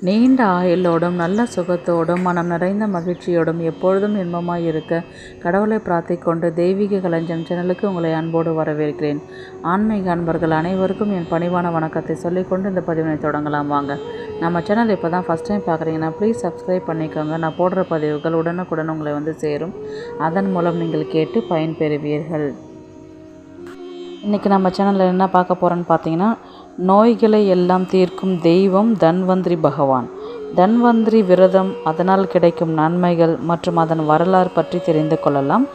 நீண்ட ஆயுளோடும் நல்ல சுகத்தோடும் மனம் நிறைந்த மகிழ்ச்சியோடும் எப்பொழுதும் இன்பமாய் இருக்க கடவுளை பிரார்த்திக்கொண்டு தெய்வீக களஞ்சியம் சேனலுக்கு உங்களை அன்போடு வரவேற்கிறேன். ஆன்மீக அன்பர்கள் அனைவருக்கும் என் பணிவான வணக்கத்தை சொல்லிக்கொண்டு இந்த பதிவினை தொடங்கலாம் வாங்க. நம்ம சேனல் இப்போ தான் ஃபஸ்ட் டைம் பார்க்குறீங்கன்னா ப்ளீஸ் சப்ஸ்கிரைப் பண்ணிக்கோங்க. நான் போடுற பதிவுகள் உடனுக்குடன் உங்களை வந்து சேரும். அதன் மூலம் நீங்கள் கேட்டு பயன்பெறுவீர்கள். இன்றைக்கி நம்ம சேனலில் என்ன பார்க்க போகிறோன்னு பார்த்தீங்கன்னா, நோய்களை எல்லாம் தீர்க்கும் தெய்வம் தன்வந்திரி பகவான். தன்வந்திரி விரதம், அதனால் கிடைக்கும் நன்மைகள் மற்றும் அதன் வரலாறு பற்றி தெரிந்து கொள்ளலாம்.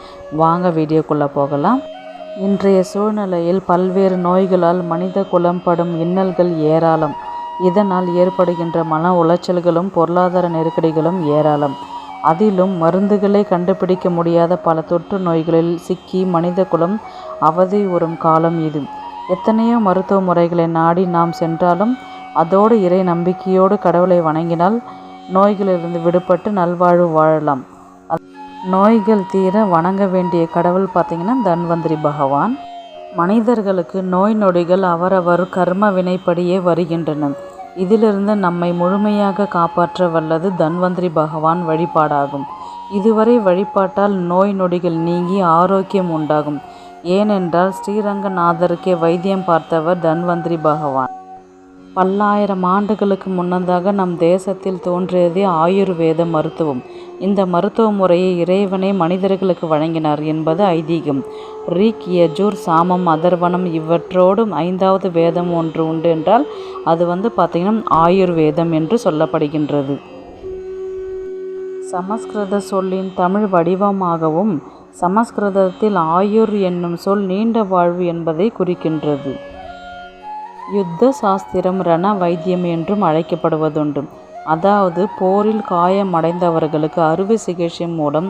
வாங்க வீடியோக்குள்ளே போகலாம். இன்றைய சூழ்நிலையில் பல்வேறு நோய்களால் மனித குலம் படும் இன்னல்கள் ஏராளம். இதனால் ஏற்படுகின்ற மன உளைச்சல்களும் பொருளாதார நெருக்கடிகளும் ஏராளம். அதிலும் மருந்துகளை கண்டுபிடிக்க முடியாத பல தொற்று நோய்களில் சிக்கி மனித குலம் அவதியுறும் காலம் இது. எத்தனையோ மருத்துவ முறைகளை நாடி நாம் சென்றாலும் அதோடு இறை நம்பிக்கையோடு கடவுளை வணங்கினால் நோய்களிலிருந்து விடுபட்டு நல்வாழ்வு வாழலாம். நோய்கள் தீர வணங்க வேண்டிய கடவுள் பார்த்திங்கன்னா தன்வந்திரி பகவான். மனிதர்களுக்கு நோய் நொடிகள் அவரவர் கர்ம வினைப்படியே வருகின்றன. இதிலிருந்து நம்மை முழுமையாக காப்பாற்ற வல்லது தன்வந்திரி பகவான் வழிபாடாகும். இதுவரை வழிபாட்டால் நோய் நொடிகள் நீங்கி ஆரோக்கியம் உண்டாகும். ஏனென்றால் ஸ்ரீரங்கநாதருக்கே வைத்தியம் பார்த்தவர் தன்வந்திரி பகவான். பல்லாயிரம் ஆண்டுகளுக்கு முன்னதாக நம் தேசத்தில் தோன்றியதே ஆயுர்வேத மருத்துவம். இந்த மருத்துவ முறையை இறைவனே மனிதர்களுக்கு வழங்கினார் என்பது ஐதீகம். ரிக், யஜூர், சாமம், அதர்வனம் இவற்றோடு 5வது வேதம் ஒன்று உண்டு என்றால் அது பார்த்திங்கன்னா ஆயுர்வேதம் என்று சொல்லப்படுகின்றது. சமஸ்கிருத சொல்லின் தமிழ் வடிவமாகவும் சமஸ்கிருதத்தில் ஆயுர் என்னும் சொல் நீண்ட வாழ்வு என்பதை குறிக்கின்றது. யுத்த சாஸ்திரம் ரண வைத்தியம் என்றும் அழைக்கப்படுவதுண்டு. அதாவது போரில் காயமடைந்தவர்களுக்கு அறுவை சிகிச்சை மூலம்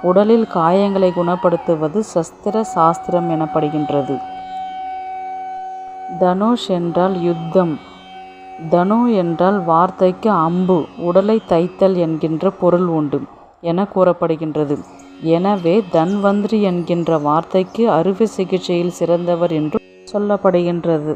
உடலில் காயங்களை குணப்படுத்துவது சஸ்திர சாஸ்திரம் எனப்படுகின்றது. தனுஷ் என்றால் யுத்தம், தனு என்றால் வார்த்தைக்கு அம்பு, உடலை தைத்தல் என்கின்ற பொருள் உண்டு என கூறப்படுகின்றது. எனவே தன்வந்திரி என்கின்ற வார்த்தைக்கு அறுவை சிகிச்சையில் சிறந்தவர் என்று சொல்லப்படுகின்றது.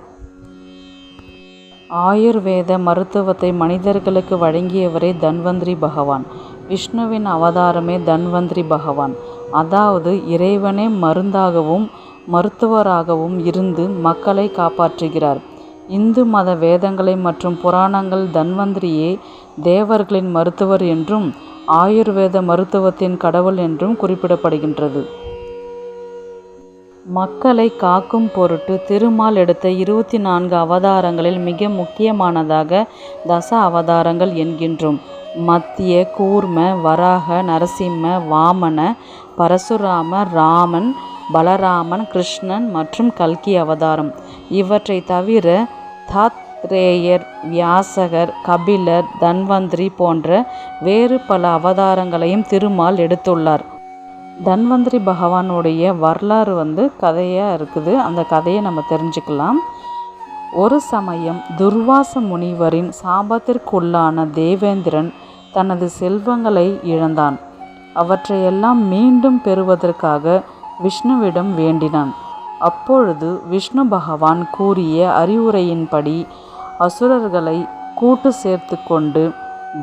ஆயுர்வேத மருத்துவத்தை மனிதர்களுக்கு வழங்கியவரே தன்வந்திரி பகவான். விஷ்ணுவின் அவதாரமே தன்வந்திரி பகவான். அதாவது இறைவனே மருந்தாகவும் மருத்துவராகவும் இருந்து மக்களை காப்பாற்றுகிறார். இந்து மத வேதங்களை மற்றும் புராணங்கள் தன்வந்திரியே தேவர்களின் மருத்துவர் என்றும் ஆயுர்வேத மருத்துவத்தின் கடவுள் என்றும் குறிப்பிடப்படுகின்றது. மக்களை காக்கும் பொருட்டு திருமால் எடுத்த 24 அவதாரங்களில் மிக முக்கியமானதாக தச அவதாரங்கள் என்கின்றோம். மத்திய, கூர்ம, வராக, நரசிம்ம, வாமன, பரசுராம, ராமன், பலராமன், கிருஷ்ணன் மற்றும் கல்கி அவதாரம். இவற்றை தவிர தாத்ரேயர், வியாசகர், கபிலர், தன்வந்திரி போன்ற வேறு பல அவதாரங்களையும் திருமால் எடுத்துள்ளார். தன்வந்திரி பகவானுடைய வரலாறு கதையாக இருக்குது. அந்த கதையை நம்ம தெரிஞ்சுக்கலாம். ஒரு சமயம் துர்வாச முனிவரின் சாபத்திற்குள்ளான தேவேந்திரன் தனது செல்வங்களை இழந்தான். அவற்றையெல்லாம் மீண்டும் பெறுவதற்காக விஷ்ணுவிடம் வேண்டினான். அப்பொழுது விஷ்ணு பகவான் கூறிய அறிவுரையின்படி அசுரர்களை கூட்டு சேர்த்து கொண்டு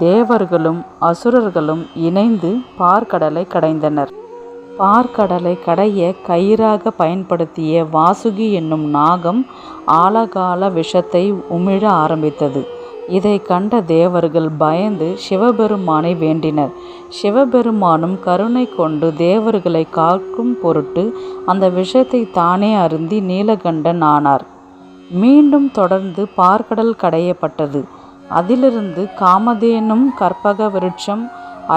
தேவர்களும் அசுரர்களும் இணைந்து பார்க்கடலை கடைந்தனர். பார்க்கடலை கடைய கயிறாக பயன்படுத்திய வாசுகி என்னும் நாகம் ஆழகால விஷத்தை உமிழ ஆரம்பித்தது. இதை கண்ட தேவர்கள் பயந்து சிவபெருமானை வேண்டினர். சிவபெருமானும் கருணை கொண்டு தேவர்களை காக்கும் பொருட்டு அந்த விஷத்தை தானே அருந்தி நீலகண்டன் ஆனார். மீண்டும் தொடர்ந்து பார்க்கடல் கடையப்பட்டது. அதிலிருந்து காமதேனும், கற்பக விருட்சம்,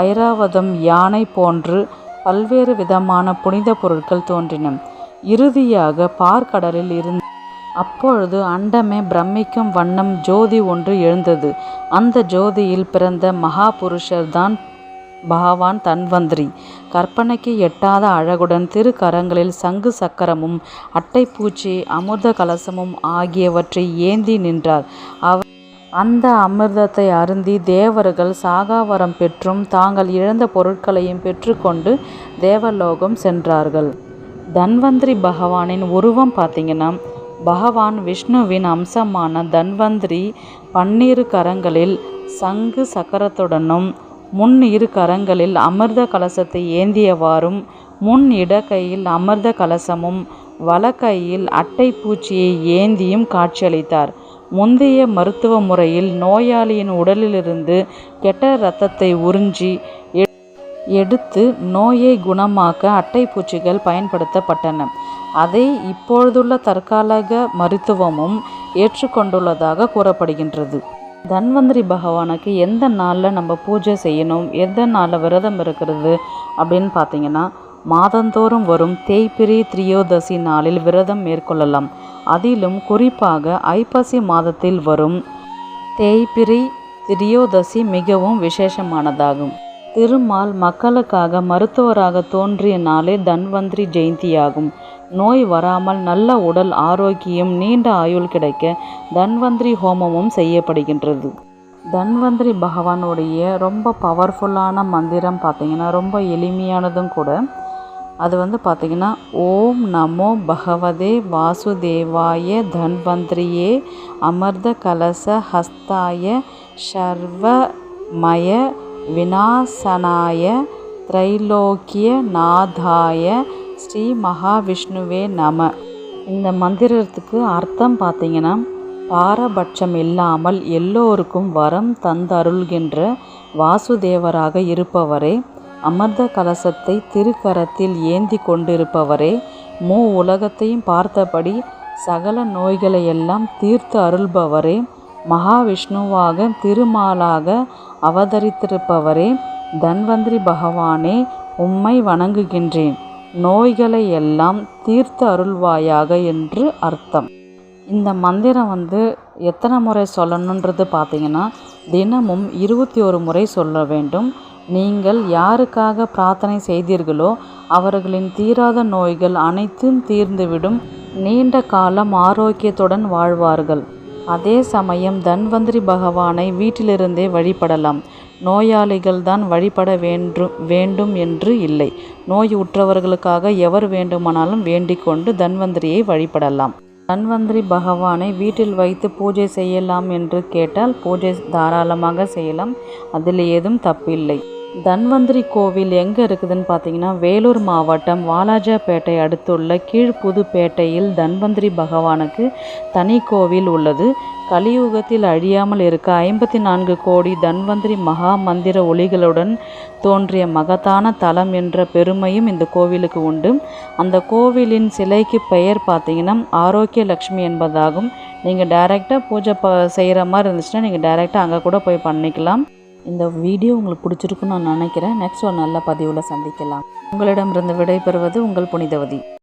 ஐராவதம், யானை போன்று பல்வேறு விதமான புனித பொருட்கள் தோன்றின. இறுதியாக பார்க்கடலில் இருந்து அப்பொழுது அண்டமே பிரமிக்கும் வண்ணம் ஜோதி ஒன்று எழுந்தது. அந்த ஜோதியில் பிறந்த மகா புருஷர்தான் பகவான் தன்வந்திரி. கற்பனைக்கு எட்டாத அழகுடன் திருக்கரங்களில் சங்கு சக்கரமும் அட்டைப்பூச்சி அமிர்த கலசமும் ஆகியவற்றை ஏந்தி நின்றார். அந்த அமிர்தத்தை அருந்தி தேவர்கள் சாகாவரம் பெற்றும் தாங்கள் இழந்த பொருட்களையும் பெற்றுக்கொண்டு தேவலோகம் சென்றார்கள். தன்வந்திரி பகவானின் உருவம் பார்த்திங்கன்னா, பகவான் விஷ்ணுவின் அம்சமான தன்வந்திரி 12 கரங்களில் சங்கு சக்கரத்துடனும் முன் இரு கரங்களில் அமிர்த கலசத்தை ஏந்தியவாறும் முன் இடக்கையில் அமிர்த கலசமும் வலக்கையில் அட்டை பூச்சியை ஏந்தியும் காட்சியளித்தார். முந்தைய மருத்துவ முறையில் நோயாளியின் உடலிலிருந்து கெட்ட இரத்தத்தை உறிஞ்சி எடுத்து நோயை குணமாக்க அட்டைப்பூச்சிகள் பயன்படுத்தப்பட்டன. அதை இப்பொழுதுள்ள தற்காலிக மருத்துவமும் ஏற்றுக்கொண்டுள்ளதாக கூறப்படுகின்றது. தன்வந்திரி பகவானுக்கு எந்த நாளில் நம்ம பூஜை செய்யணும், எந்த நாளில் விரதம் இருக்கிறது அப்படின்னு பார்த்தீங்கன்னா, மாதந்தோறும் வரும் தேய்பிறை திரியோதசி நாளில் விரதம் மேற்கொள்ளலாம். அதிலும் குறிப்பாக ஐப்பசி மாதத்தில் வரும் தேய்பிறை திரியோதசி மிகவும் விசேஷமானதாகும். திருமால் மக்களுக்காக மருத்துவராக தோன்றிய நாளே தன்வந்திரி ஜெயந்தியாகும். நோய் வராமல் நல்ல உடல் ஆரோக்கியம் நீண்ட ஆயுள் கிடைக்க தன்வந்திரி ஹோமமும் செய்யப்படுகின்றது. தன்வந்திரி பகவானுடைய ரொம்ப பவர்ஃபுல்லான மந்திரம் பார்த்திங்கன்னா ரொம்ப எளிமையானதும் கூட. அது பார்த்திங்கன்னா, ஓம் நமோ பகவதே வாசுதேவாய தன்வந்திரியே அமிர்த கலச ஹஸ்தாய சர்வமய விநாசனாய திரைலோக்கிய நாதாய ஸ்ரீ மகாவிஷ்ணுவே நம. இந்த மந்திரத்துக்கு அர்த்தம் பார்த்திங்கன்னா, பாரபட்சம் இல்லாமல் எல்லோருக்கும் வரம் தந்தருள்கின்ற வாசுதேவராக இருப்பவரே, அமிர்த கலசத்தை திருக்கரத்தில் ஏந்தி கொண்டிருப்பவரே, உலகத்தையும் பார்த்தபடி சகல நோய்களையெல்லாம் தீர்த்து அருள்பவரே, மகாவிஷ்ணுவாக திருமாலாக அவதரித்திருப்பவரே, தன்வந்திரி பகவானே உம்மை வணங்குகின்றேன். நோய்களை எல்லாம் தீர்த்து அருள்வாயாக என்று அர்த்தம். இந்த மந்திரம் எத்தனை முறை சொல்லணுன்றது பார்த்திங்கன்னா, தினமும் 21 முறை சொல்ல வேண்டும். நீங்கள் யாருக்காக பிரார்த்தனை செய்தீர்களோ அவர்களின் தீராத நோய்கள் அனைத்தும் தீர்ந்துவிடும். நீண்ட காலம் ஆரோக்கியத்துடன் வாழ்வார்கள். அதே சமயம் தன்வந்திரி பகவானை வீட்டிலிருந்தே வழிபடலாம். நோயாளிகள் தான் வழிபட வேண்டும் என்று இல்லை. நோய் உற்றவர்களுக்காக எவர் வேண்டுமானாலும் வேண்டிக் கொண்டு தன்வந்திரியை வழிபடலாம். தன்வந்திரி பகவானை வீட்டில் வைத்து பூஜை செய்யலாம் என்று கேட்டால் பூஜை தாராளமாக செய்யலாம். அதில் ஏதும் தப்பில்லை. தன்வந்திரி கோவில் எங்கே இருக்குதுன்னு பார்த்தீங்கன்னா, வேலூர் மாவட்டம் வாலாஜாபேட்டை அடுத்துள்ள கீழ்புதுப்பேட்டையில் தன்வந்திரி பகவானுக்கு தனி கோவில் உள்ளது. கலியுகத்தில் அழியாமல் இருக்க 54 கோடி தன்வந்திரி மகா மந்திர ஒளிகளுடன் தோன்றிய மகத்தான தலம் என்ற பெருமையும் இந்த கோவிலுக்கு உண்டு. அந்த கோவிலின் சிலைக்கு பெயர் பார்த்தீங்கன்னா ஆரோக்கிய லக்ஷ்மி என்பதாகும். நீங்கள் டைரெக்டாக பூஜை செய்கிற மாதிரி இருந்துச்சுன்னா நீங்கள் டைரெக்டாக அங்கே கூட போய் பண்ணிக்கலாம். இந்த வீடியோ உங்களுக்கு பிடிச்சிருக்குன்னு நான் நினைக்கிறேன். நெக்ஸ்ட் ஒரு நல்ல பதிவில் சந்திக்கலாம். உங்களிடமிருந்து விடைபெறுவது உங்கள் புனிதவதி.